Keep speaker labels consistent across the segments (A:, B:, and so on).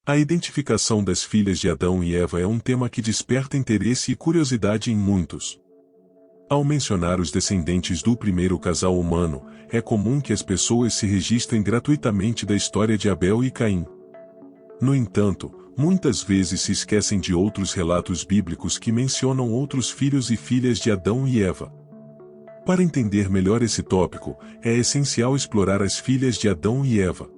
A: A identificação das filhas de Adão e Eva é um tema que desperta interesse e curiosidade em muitos. Ao mencionar os descendentes do primeiro casal humano, é comum que as pessoas se registrem gratuitamente da história de Abel e Caim. No entanto, muitas vezes se esquecem de outros relatos bíblicos que mencionam outros filhos e filhas de Adão e Eva. Para entender melhor esse tópico, é essencial explorar as filhas de Adão e Eva.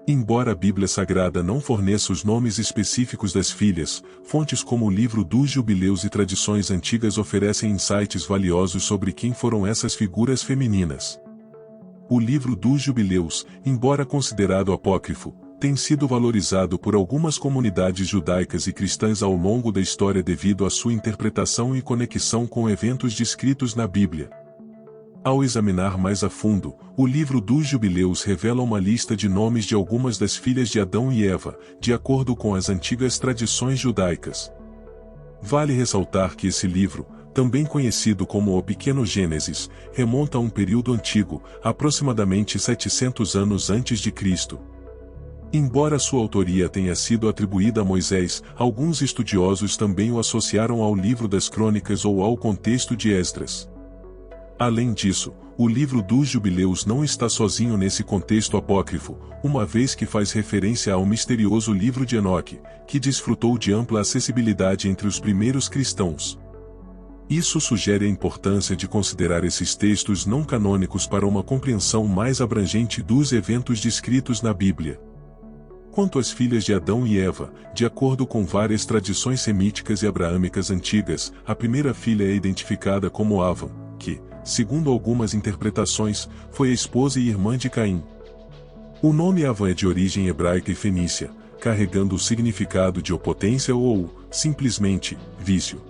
A: Embora a Bíblia Sagrada não forneça os nomes específicos das filhas, fontes como o livro dos Jubileus e tradições antigas oferecem insights valiosos sobre quem foram essas figuras femininas. O livro dos Jubileus, embora considerado apócrifo, tem sido valorizado por algumas comunidades judaicas e cristãs ao longo da história devido à sua interpretação e conexão com eventos descritos na Bíblia. Ao examinar mais a fundo, o livro dos Jubileus revela uma lista de nomes de algumas das filhas de Adão e Eva, de acordo com as antigas tradições judaicas. Vale ressaltar que esse livro, também conhecido como o Pequeno Gênesis, remonta a um período antigo, aproximadamente 700 anos antes de Cristo. Embora sua autoria tenha sido atribuída a Moisés, alguns estudiosos também o associaram ao livro das Crônicas ou ao contexto de Esdras. Além disso, o livro dos Jubileus não está sozinho nesse contexto apócrifo, uma vez que faz referência ao misterioso livro de Enoque, que desfrutou de ampla acessibilidade entre os primeiros cristãos. Isso sugere a importância de considerar esses textos não canônicos para uma compreensão mais abrangente dos eventos descritos na Bíblia. Quanto às filhas de Adão e Eva, de acordo com várias tradições semíticas e abraâmicas antigas, a primeira filha é identificada como Ava, que, segundo algumas interpretações, foi a esposa e irmã de Caim. O nome Ava é de origem hebraica e fenícia, carregando o significado de opotência ou, simplesmente, vício.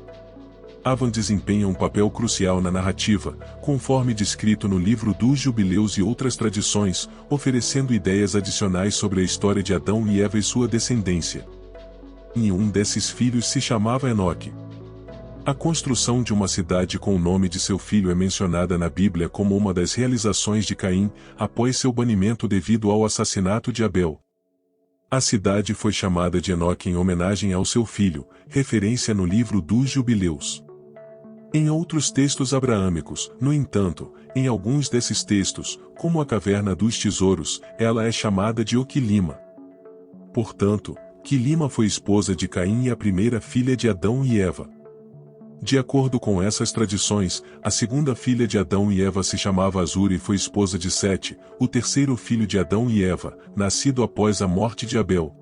A: Ava desempenha um papel crucial na narrativa, conforme descrito no livro dos Jubileus e outras tradições, oferecendo ideias adicionais sobre a história de Adão e Eva e sua descendência. E um desses filhos se chamava Enoque. A construção de uma cidade com o nome de seu filho é mencionada na Bíblia como uma das realizações de Caim, após seu banimento devido ao assassinato de Abel. A cidade foi chamada de Enoque em homenagem ao seu filho, referência no livro dos Jubileus. Em outros textos abraâmicos, no entanto, em alguns desses textos, como a Caverna dos Tesouros, ela é chamada de Oquilima. Portanto, Quilima foi esposa de Caim e a primeira filha de Adão e Eva. De acordo com essas tradições, a segunda filha de Adão e Eva se chamava Azura e foi esposa de Sete, o terceiro filho de Adão e Eva, nascido após a morte de Abel.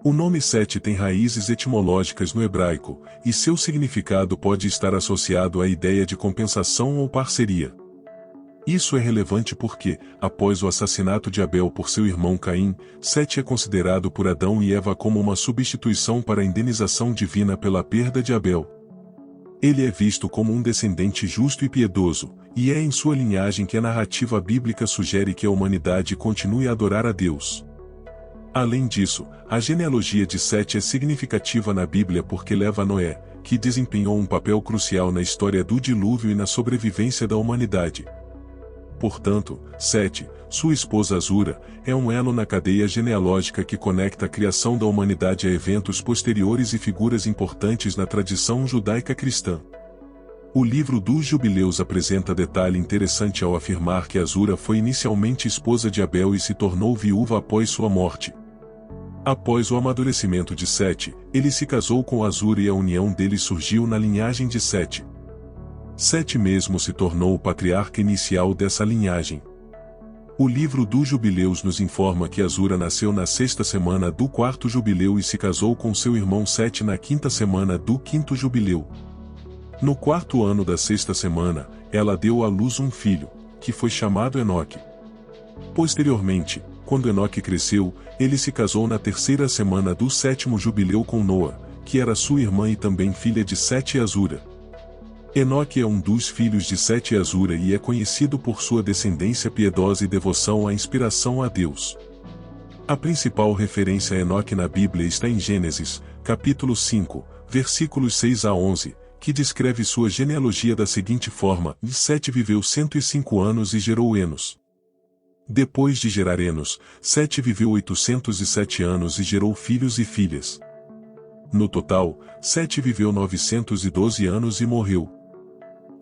A: O nome Sete tem raízes etimológicas no hebraico, e seu significado pode estar associado à ideia de compensação ou parceria. Isso é relevante porque, após o assassinato de Abel por seu irmão Caim, Sete é considerado por Adão e Eva como uma substituição para a indenização divina pela perda de Abel. Ele é visto como um descendente justo e piedoso, e é em sua linhagem que a narrativa bíblica sugere que a humanidade continue a adorar a Deus. Além disso, a genealogia de Sete é significativa na Bíblia porque leva a Noé, que desempenhou um papel crucial na história do dilúvio e na sobrevivência da humanidade. Portanto, Sete, sua esposa Azura, é um elo na cadeia genealógica que conecta a criação da humanidade a eventos posteriores e figuras importantes na tradição judaica cristã. O livro dos Jubileus apresenta detalhe interessante ao afirmar que Azura foi inicialmente esposa de Abel e se tornou viúva após sua morte. Após o amadurecimento de Sete, ele se casou com Azura e a união deles surgiu na linhagem de Sete. Sete mesmo se tornou o patriarca inicial dessa linhagem. O livro dos Jubileus nos informa que Azura nasceu na 6ª semana do 4º jubileu e se casou com seu irmão Sete na 5ª semana do 5º jubileu. No 4º ano da 6ª semana, ela deu à luz um filho, que foi chamado Enoque. Posteriormente, quando Enoque cresceu, ele se casou na 3ª semana do 7º jubileu com Noa, que era sua irmã e também filha de Sete e Azura. Enoque é um dos filhos de Sete e Azura e é conhecido por sua descendência piedosa e devoção à inspiração a Deus. A principal referência a Enoque na Bíblia está em Gênesis, capítulo 5, versículos 6 a 11, que descreve sua genealogia da seguinte forma: Sete viveu 105 anos e gerou Enos. Depois de gerar Enos, Sete viveu 807 anos e gerou filhos e filhas. No total, Sete viveu 912 anos e morreu.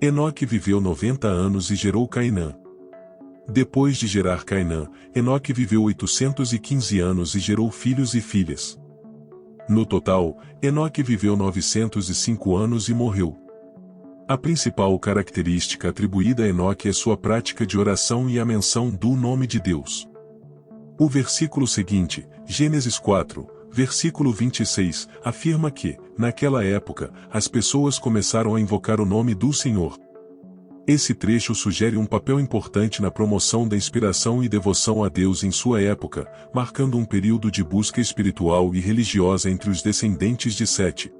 A: Enoque viveu 90 anos e gerou Cainã. Depois de gerar Cainã, Enoque viveu 815 anos e gerou filhos e filhas. No total, Enoque viveu 905 anos e morreu. A principal característica atribuída a Enoque é sua prática de oração e a menção do nome de Deus. O versículo seguinte, Gênesis 4, versículo 26, afirma que, naquela época, as pessoas começaram a invocar o nome do Senhor. Esse trecho sugere um papel importante na promoção da inspiração e devoção a Deus em sua época, marcando um período de busca espiritual e religiosa entre os descendentes de Sete.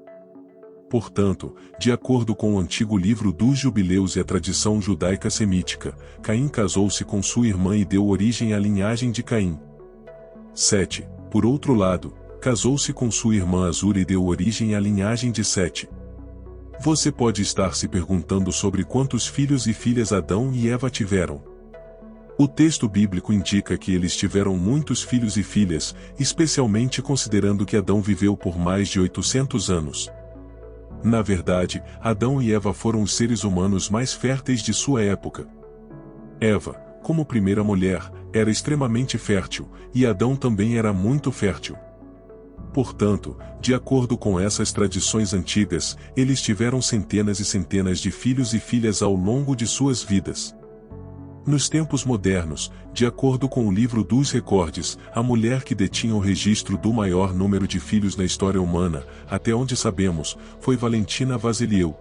A: Portanto, de acordo com o antigo livro dos Jubileus e a tradição judaica semítica, Caim casou-se com sua irmã e deu origem à linhagem de Caim. Sete, por outro lado, casou-se com sua irmã Azura e deu origem à linhagem de Sete. Você pode estar se perguntando sobre quantos filhos e filhas Adão e Eva tiveram. O texto bíblico indica que eles tiveram muitos filhos e filhas, especialmente considerando que Adão viveu por mais de 800 anos. Na verdade, Adão e Eva foram os seres humanos mais férteis de sua época. Eva, como primeira mulher, era extremamente fértil, e Adão também era muito fértil. Portanto, de acordo com essas tradições antigas, eles tiveram centenas e centenas de filhos e filhas ao longo de suas vidas. Nos tempos modernos, de acordo com o livro dos Recordes, a mulher que detinha o registro do maior número de filhos na história humana, até onde sabemos, foi Valentina Vasilieu.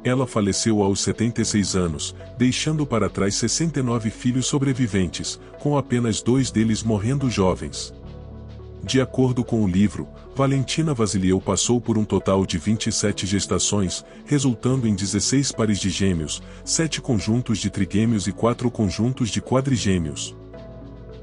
A: Ela faleceu aos 76 anos, deixando para trás 69 filhos sobreviventes, com apenas 2 deles morrendo jovens. De acordo com o livro, Valentina Vasilieu passou por um total de 27 gestações, resultando em 16 pares de gêmeos, 7 conjuntos de trigêmeos e 4 conjuntos de quadrigêmeos.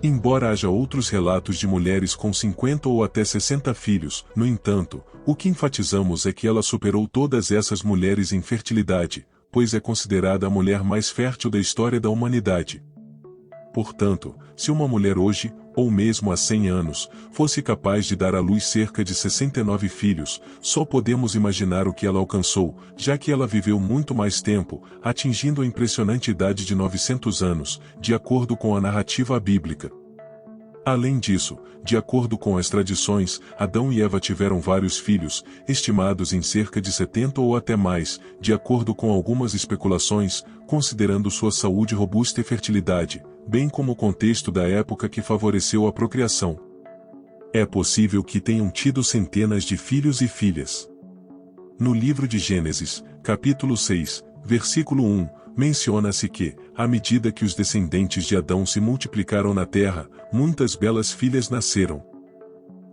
A: Embora haja outros relatos de mulheres com 50 ou até 60 filhos, no entanto, o que enfatizamos é que ela superou todas essas mulheres em fertilidade, pois é considerada a mulher mais fértil da história da humanidade. Portanto, se uma mulher hoje, ou mesmo há 100 anos, fosse capaz de dar à luz cerca de 69 filhos, só podemos imaginar o que ela alcançou, já que ela viveu muito mais tempo, atingindo a impressionante idade de 900 anos, de acordo com a narrativa bíblica. Além disso, de acordo com as tradições, Adão e Eva tiveram vários filhos, estimados em cerca de 70 ou até mais, de acordo com algumas especulações, considerando sua saúde robusta e fertilidade, bem como o contexto da época que favoreceu a procriação. É possível que tenham tido centenas de filhos e filhas. No livro de Gênesis, capítulo 6, versículo 1, menciona-se que, à medida que os descendentes de Adão se multiplicaram na terra, muitas belas filhas nasceram.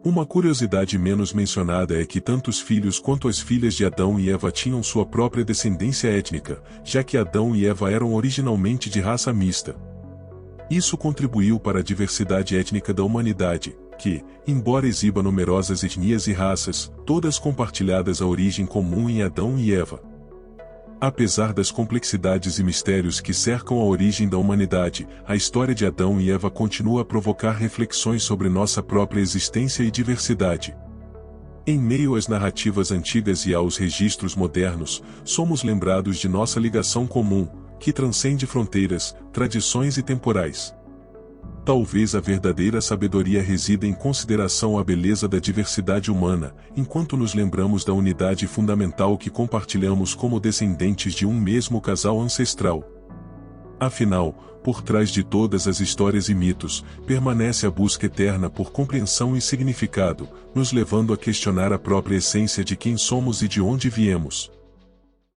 A: Uma curiosidade menos mencionada é que tanto os filhos quanto as filhas de Adão e Eva tinham sua própria descendência étnica, já que Adão e Eva eram originalmente de raça mista. Isso contribuiu para a diversidade étnica da humanidade, que, embora exiba numerosas etnias e raças, todas compartilhadas a origem comum em Adão e Eva. Apesar das complexidades e mistérios que cercam a origem da humanidade, a história de Adão e Eva continua a provocar reflexões sobre nossa própria existência e diversidade. Em meio às narrativas antigas e aos registros modernos, somos lembrados de nossa ligação comum, que transcende fronteiras, tradições e temporais. Talvez a verdadeira sabedoria resida em consideração à beleza da diversidade humana, enquanto nos lembramos da unidade fundamental que compartilhamos como descendentes de um mesmo casal ancestral. Afinal, por trás de todas as histórias e mitos, permanece a busca eterna por compreensão e significado, nos levando a questionar a própria essência de quem somos e de onde viemos.